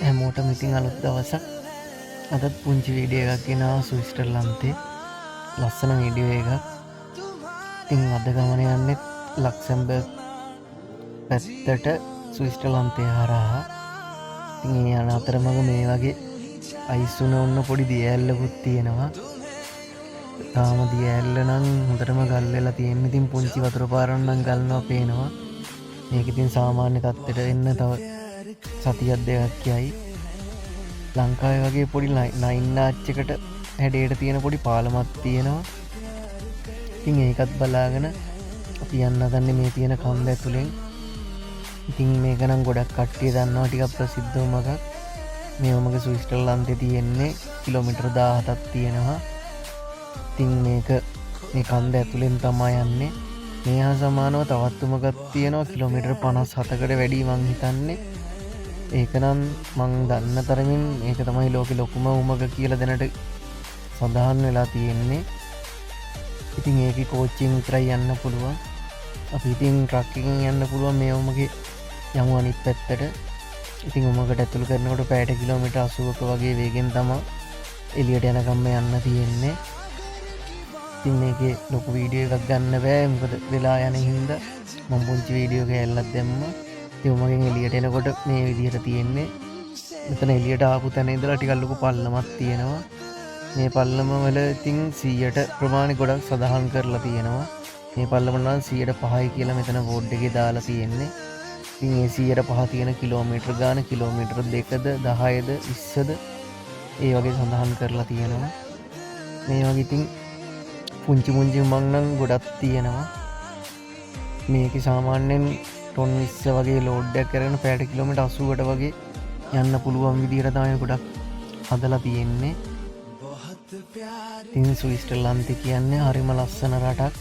හැමෝටම ඉතින් අලුත් දවසක්. අදත් පුංචි වීඩියෝ එකක් ගෙනාවා ස්විට්සර්ලන්තේ. ලස්සන වීඩියෝ එකක්. ඉතින් අද ගමන යන්නේ ලක්සම්බර්ග් පැත්තට ස්විට්සර්ලන්තය හරහා. ඉතින් ඒ යන අතරමඟ මේ වගේ අයිස් වුණ ඔන්න පොඩි දියඇල්ලකුත් තියෙනවා. තාම දියඇල්ල නම් හොඳටම ගල් වෙලා තියෙන්නේ. ඉතින් පුංචි වතුර පාරක් නම් ගල්නවා පේනවා. මේක ඉතින් සාමාන්‍ය තත්ත්වයට එන්න තව සතියක් දෙකක් යයි. ලංකාවේ වගේ පොඩි නයින් ආච්චකට හැඩයට තියෙන පොඩි පාලමක් තියෙනවා. ඉතින් ඒකත් බලාගෙන අපි යන්න හදන්නේ මේ තියෙන කන්ද ඇතුලෙන්. ඉතින් මේක නම් ගොඩක් කට්ටිය දන්නවා, ටිකක් ප්‍රසිද්ධ වුමක්. මේ වමගේ ස්විට්සර්ලන්තේ තියෙන්නේ කිලෝමීටර් 17ක් තියෙනවා. ඉතින් මේක මේ කන්ද ඇතුලෙන් තමයි යන්නේ. මේ හා සමානව තවත් උමකක් තියෙනවා කිලෝමීටර් 57කට වැඩි මං හිතන්නේ. ඒක නම් මං දන්න තරමින් ඒක තමයි ලෝකෙ ලොකුම උමග කියලා දැනට සඳහන් වෙලා තියෙන්නේ. ඉතින් ඒකේ කෝච්චියෙන් විතරයි යන්න පුළුවන්. අපි ඉතින් ට්‍රක් එකකින් යන්න පුළුවන් මේ උමගේ යමු අනිත් පැත්තට. ඉතින් උමකට ඇතුළු කරනකොට පැයට කිලෝමීටර් 80ක වගේ වේගෙන් තමයි එළියට යනකම් යන්න තියෙන්නේ. ඉතින් මේකේ ලොකු වීඩියෝ එකක් ගන්න බෑ, මොකද වෙලා යන හින්දා මම පුංචි වීඩියෝ එකක් ඇල්ලක් දැම්මා. ඉතින් උමගෙන් එළියට එනකොට මේ විදිහට තියෙන්නේ. මෙතන එළියට ආපු තැන ඉඳලා ටිකක් ලොකු පල්ලමක් තියෙනවා. මේ පල්ලම වල ඉතින් 100ට ප්‍රමාණි ගොඩක් සඳහන් කරලා තියෙනවා. මේ පල්ලම නම් 105යි කියලා මෙතන බෝඩ් එකේ දාලා තියෙන්නේ. ඉතින් මේ 105 තියෙන කිලෝමීටර් ගාන කිලෝමීටර් 2ද 10ද 20ද ඒ වගේ සඳහන් කරලා තියෙනවා. මේ වගේ ඉතින් පුංචි මං නම් ගොඩක් තියෙනවා. මේක සාමාන්‍යයෙන් ටොන් 20 වගේ ලෝඩ් එකක් කරගෙන පැයට කිලෝමීටර් 80කට වගේ යන්න පුළුවන් විදිහට තමයි ගොඩක් හදලා තියෙන්නේ. ඉතින් ස්විට්සර්ලන්තේ කියන්නේ හරිම ලස්සන රටක්.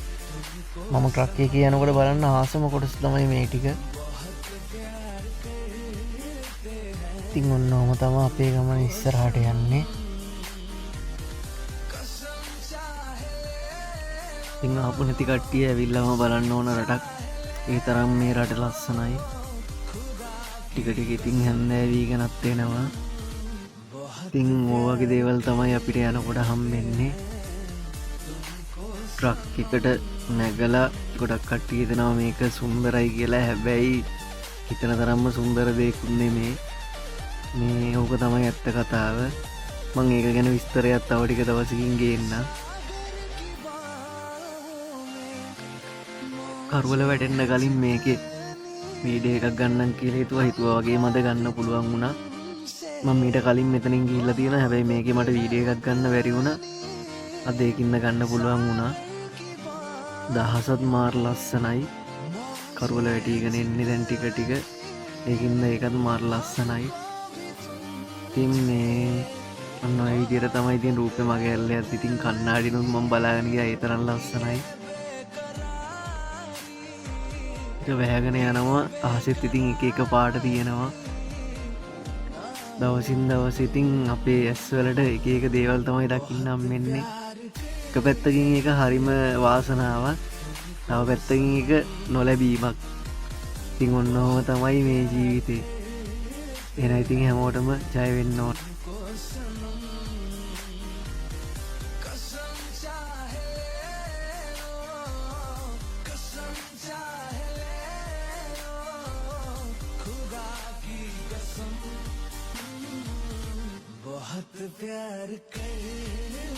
මම ට්‍රක් එකේ යනකොට බලන්න ආසම කොටස තමයි මේ ටික. ඉතින් ඔන්නෝම තමයි අපේ ගමන ඉස්සරහට යන්නේ. ඉතින් ආපු නැති කට්ටිය ඇවිල්ලාම බලන්න ඕන රටක්. ඒ තරම් මේ රට ලස්සනයි. ටික ටික ඉතින් හැන්දෑවීගෙනත් එනවා. ඉතින් ඕවගේ දේවල් තමයි අපිට යනකොට හම්බෙන්නේ. ට්‍රක් එකට නැගලා ගොඩක් කට්ටිය හිතනවා මේක සුන්දරයි කියලා. හැබැයි හිතන තරම්ම සුන්දර දෙයක්ුත් නෙමේ. මේ ඕක තමයි ඇත්ත කතාව. මම ඒක ගැන විස්තරයක් තව ටික දවසකින් ගේන්න. කරුවල වැටෙන්න කලින් මේකේ වීඩියෝ එකක් ගන්නම් කියලා හිතුවා වගේ මද ගන්න පුළුවන් වුණා. මම මීට කලින් මෙතනින් ගිහිල්ලා තියෙනවා. හැබැයි මේකේ මට වීඩියෝ එකක් ගන්න බැරි වුණා. අද ඒකින්ද ගන්න පුළුවන් වුණා. දහසත් මාර ලස්සනයි. කරුවල වැටිගෙන එන්නේ දැන් ටික ටික. ඒකින්ද ඒකත් මාර ලස්සනයි. ඉතින් මේ අන්න ඔය විදිහට තමයි ඉතින් රූපේ මගේ ඇල්ලයක්. ඉතින් කණ්ණාඩිනුත් මම බලාගෙන ගියා. ඒ තරම් ලස්සනයි. ඒක වැහගෙන යනවා. අහසෙත් ඉතින් එක එක පාට තියෙනවා. දවසින් දවස ඉතින් අපේ ඇස් වලට එක එක දේවල් තමයි දකින්න හම්බෙන්නේ. එක පැත්තකින් ඒක හරිම වාසනාවක්. තව පැත්තකින් ඒක නොලැබීමක්. ඉතින් ඔන්නෝම තමයි මේ ජීවිතේ. එහෙනම් ඉතින් හැමෝටම ජය වෙන්න ඕන. बहुत प्यार कर